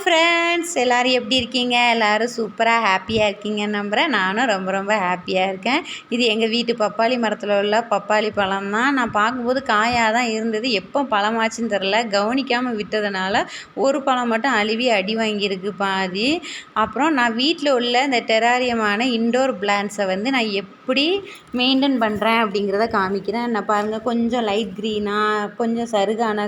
Friends, எல்லோரும் எப்படி இருக்கீங்க? எல்லோரும் சூப்பராக ஹாப்பியாக இருக்கீங்கன்னு நம்புகிறேன். நானும் ரொம்ப ரொம்ப ஹாப்பியாக இருக்கேன். இது எங்கள் வீட்டு பப்பாளி மரத்தில் உள்ள பப்பாளி பழம் தான். நான் பார்க்கும்போது காயாக தான் இருந்தது. எப்போ பழமாச்சுன்னு தெரில, கவனிக்காமல் விட்டதுனால ஒரு பழம் மட்டும் அழுவி அடி வாங்கியிருக்கு பாதி. அப்புறம் நான் வீட்டில் உள்ள இந்த டெராரியமான இன்டோர் பிளான்ட்ஸை வந்து நான் எப்படி மெயின்டைன் பண்ணுறேன் அப்படிங்கிறத காமிக்கிறேன். நான் பாருங்கள், கொஞ்சம் லைட் க்ரீனாக கொஞ்சம் சருகான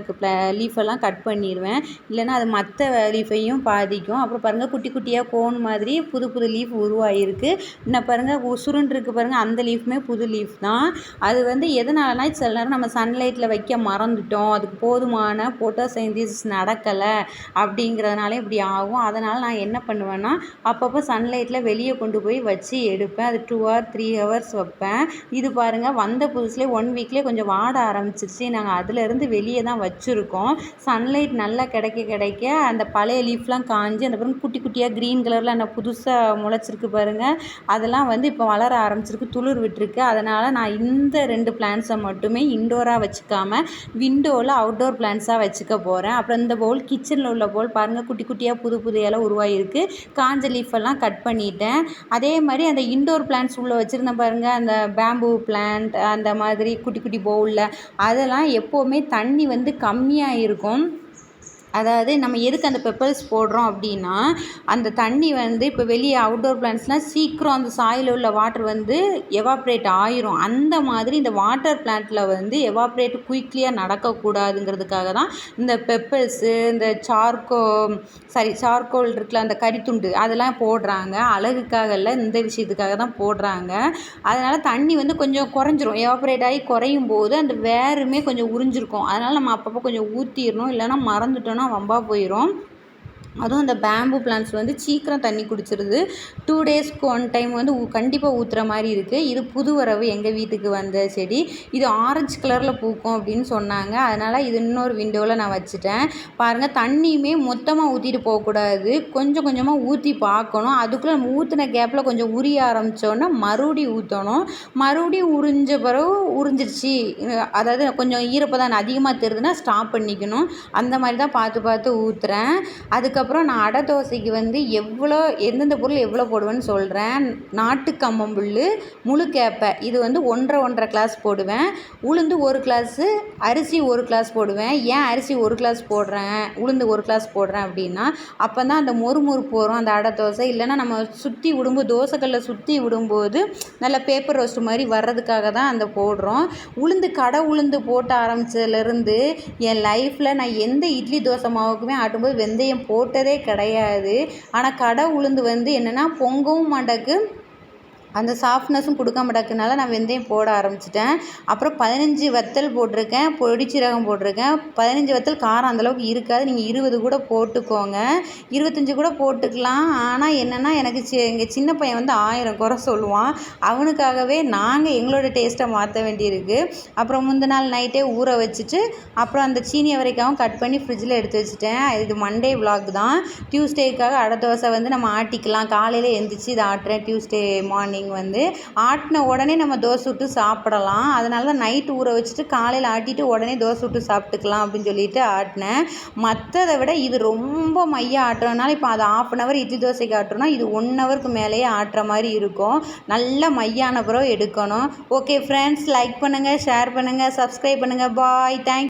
லீஃபெல்லாம் கட் பண்ணிடுவேன். இல்லைன்னா அது மற்ற லீஃபையும் பாதிக்கும். அப்புறம் பாருங்கள், குட்டி குட்டியாக கோன் மாதிரி புது புது லீஃப் உருவாகிருக்கு. இன்னும் பாருங்கள், சுருண்டுருக்கு பாருங்கள், அந்த லீஃப்மே புது லீஃப் தான். அது வந்து எதனாலனா, சில நேரம் நம்ம சன்லைட்டில் வைக்க மறந்துட்டோம், அதுக்கு போதுமான போட்டோசிந்தசிஸ் நடக்கலை அப்படிங்கிறதுனால இப்படி ஆகும். அதனால் நான் என்ன பண்ணுவேன்னா, அப்பப்போ சன்லைட்டில் வெளியே கொண்டு போய் வச்சு எடுப்பேன். அது 2 or 3 hours வைப்பேன். இது பாருங்கள், வந்த புதுசுலேயே 1 weekலேயே கொஞ்சம் வாட ஆரம்பிச்சிருச்சு. நாங்கள் அதிலேருந்து வெளியே தான் வச்சுருக்கோம். சன்லைட் நல்லா கிடைக்க அந்த பழைய லீஃப்லாம் காஞ்சி அந்த பிறகு குட்டி குட்டியாக க்ரீன் கலரில் அந்த புதுசாக முளைச்சிருக்கு பாருங்கள், அதெல்லாம் வந்து இப்போ வளர ஆரம்பிச்சிருக்கு, துளிர் விட்டுருக்கு. அதனால் நான் இந்த 2 பிளான்ட்ஸை மட்டுமே இன்டோராக வச்சுக்காமல் விண்டோவில் அவுட்டோர் பிளான்ட்ஸாக வச்சுக்க போகிறேன். அப்புறம் இந்த பவுல், கிச்சனில் உள்ள பவுல் பாருங்கள், குட்டி குட்டியாக புது புது இலை உருவாகிருக்கு. காஞ்ச லீஃபெல்லாம் கட் பண்ணிட்டேன். அதே மாதிரி அந்த இன்டோர் பிளான்ட்ஸ் உள்ளே வச்சுருந்தேன் பாருங்கள், அந்த பேம்பூ பிளான்ட் அந்த மாதிரி குட்டி குட்டி பவுலில், அதெல்லாம் எப்போவுமே தண்ணி வந்து கம்மியாக இருக்கும். அதாவது நம்ம எதுக்கு அந்த பெப்பர்ஸ் போடுறோம் அப்படின்னா, அந்த தண்ணி வந்து இப்போ வெளியே அவுட்டோர் பிளான்ட்ஸ்லாம் சீக்கிரம் அந்த சாயில் உள்ள வாட்டர் வந்து எவாப்ரேட் ஆயிரும். அந்த மாதிரி இந்த வாட்டர் பிளான்ட்டில் வந்து எவாப்ரேட் குயிக்லியாக நடக்கக்கூடாதுங்கிறதுக்காக தான் இந்த பெப்பர்ஸு, இந்த சார்கோல் இருக்குல்ல, அந்த கரித்துண்டு, அதெல்லாம் போடுறாங்க. அழகுக்காக இல்லை, இந்த விஷயத்துக்காக தான் போடுறாங்க. அதனால் தண்ணி வந்து கொஞ்சம் குறைஞ்சிரும். எவாப்ரேட் ஆகி குறையும் போது அந்த வேருமே கொஞ்சம் உறிஞ்சிருக்கும். அதனால் நம்ம அப்பப்போ கொஞ்சம் ஊற்றிடணும், இல்லைன்னா மறந்துட்டோன்னா வம்பா போயிடும். அதுவும் இந்த பேம்பு பிளான்ட்ஸ் வந்து சீக்கிரம் தண்ணி குடிச்சிருது. 2 daysக்கு 1 time வந்து கண்டிப்பாக ஊற்றுற மாதிரி இருக்குது. இது புது வரவு, எங்கள் வீட்டுக்கு வந்த செடி. இது ஆரஞ்சு கலரில் பூக்கும் அப்படின்னு சொன்னாங்க. அதனால் இது இன்னொரு விண்டோவில் நான் வச்சுட்டேன். பாருங்கள், தண்ணியுமே மொத்தமாக ஊற்றிட்டு போகக்கூடாது, கொஞ்சம் கொஞ்சமாக ஊற்றி பார்க்கணும். அதுக்குள்ளே நம்ம ஊற்றின கேப்பில் கொஞ்சம் உரிய ஆரம்பித்தோன்னா மறுபடியும் ஊற்றணும். மறுபடியும் உறிஞ்ச பிறகு உறிஞ்சிருச்சு, அதாவது கொஞ்சம் ஈரப்பதம் அதிகமாக தெரியுதுன்னா ஸ்டாப் பண்ணிக்கணும். அந்த மாதிரி தான் பார்த்து பார்த்து ஊற்றுறேன். அதுக்கப்புறம் நான் அடை தோசைக்கு வந்து எந்தெந்த பொருள் எவ்வளோ போடுவேன்னு சொல்கிறேன். நாட்டு கம்பம்புல், முழு கேப்பை, இது வந்து 1.5 கிளாஸ் போடுவேன். உளுந்து 1 கிளாஸு, அரிசி 1 கிளாஸ் போடுவேன். ஏன் அரிசி 1 கிளாஸ் போடுறேன், உளுந்து 1 கிளாஸ் போடுறேன் அப்படின்னா, அப்போ தான் அந்த மொறுமொறுப்பு வரும் அந்த அடை தோசை. இல்லைன்னா நம்ம சுற்றி விடும்போது, தோசைக்கல்லில் சுற்றி விடும்போது நல்ல பேப்பர் ரோஸ்ட் மாதிரி வர்றதுக்காக தான் அந்த போடுறோம். கடை உளுந்து போட்ட ஆரம்பித்ததுலேருந்து என் லைஃப்பில் நான் எந்த இட்லி தோசை மாவுக்குமே ஆட்டும்போது வெந்தயம் போட்டதே கிடையாது. ஆனால் கடை உளுந்து வந்து என்னென்னா பொங்கவும் மாட்டேக்கு, அந்த சாஃப்ட்னஸும் கொடுக்க மாட்டேக்குனால நான் வெந்தயம் போட ஆரம்பிச்சிட்டேன். அப்புறம் 15 வத்தல் போட்டிருக்கேன், பொடிச்சீரகம் போட்டிருக்கேன். 15 வத்தல் காரம் அந்தளவுக்கு இருக்காது, நீங்கள் 20 கூட போட்டுக்கோங்க, 25 கூட போட்டுக்கலாம். ஆனால் என்னென்னா, எனக்கு எங்கள் சின்ன பையன் வந்து 1000 குறை சொல்லுவான். அவனுக்காகவே நாங்கள் எங்களோட டேஸ்ட்டை மாற்ற வேண்டியிருக்கு. அப்புறம் முந்தின நாள் நைட்டே ஊற வச்சுட்டு, அப்புறம் அந்த சீனி அவரைக்காவும் கட் பண்ணி ஃப்ரிட்ஜில் எடுத்து வச்சுட்டேன். இது மண்டே விலாக் தான். டியூஸ்டேக்காக அடை தோசை வந்து நம்ம ஆட்டிக்கலாம். காலையில் எழுந்திரிச்சு இதை ஆட்டுறேன். டியூஸ்டே மார்னிங் வந்து ஆட்டின உடனே நம்ம தோசை விட்டு சாப்பிடலாம். அதனால தான் நைட்டு ஊற வச்சுட்டு காலையில் ஆட்டிட்டு உடனே தோசை விட்டு சாப்பிட்டுக்கலாம் அப்படின்னு சொல்லிட்டு ஆட்டினேன். மற்றதை விட இது ரொம்ப மையாக ஆட்டுறதுனால, இப்போ அது 1/2 hour இட்லி தோசைக்கு ஆட்டுறோன்னா இது 1 hourக்கு மேலேயே ஆட்டுற மாதிரி இருக்கும். நல்ல மையான பிறகு எடுக்கணும். ஓகே ஃப்ரெண்ட்ஸ், லைக் பண்ணுங்கள், ஷேர் பண்ணுங்கள், சப்ஸ்கிரைப் பண்ணுங்கள். பாய், தேங்க்ஸ்.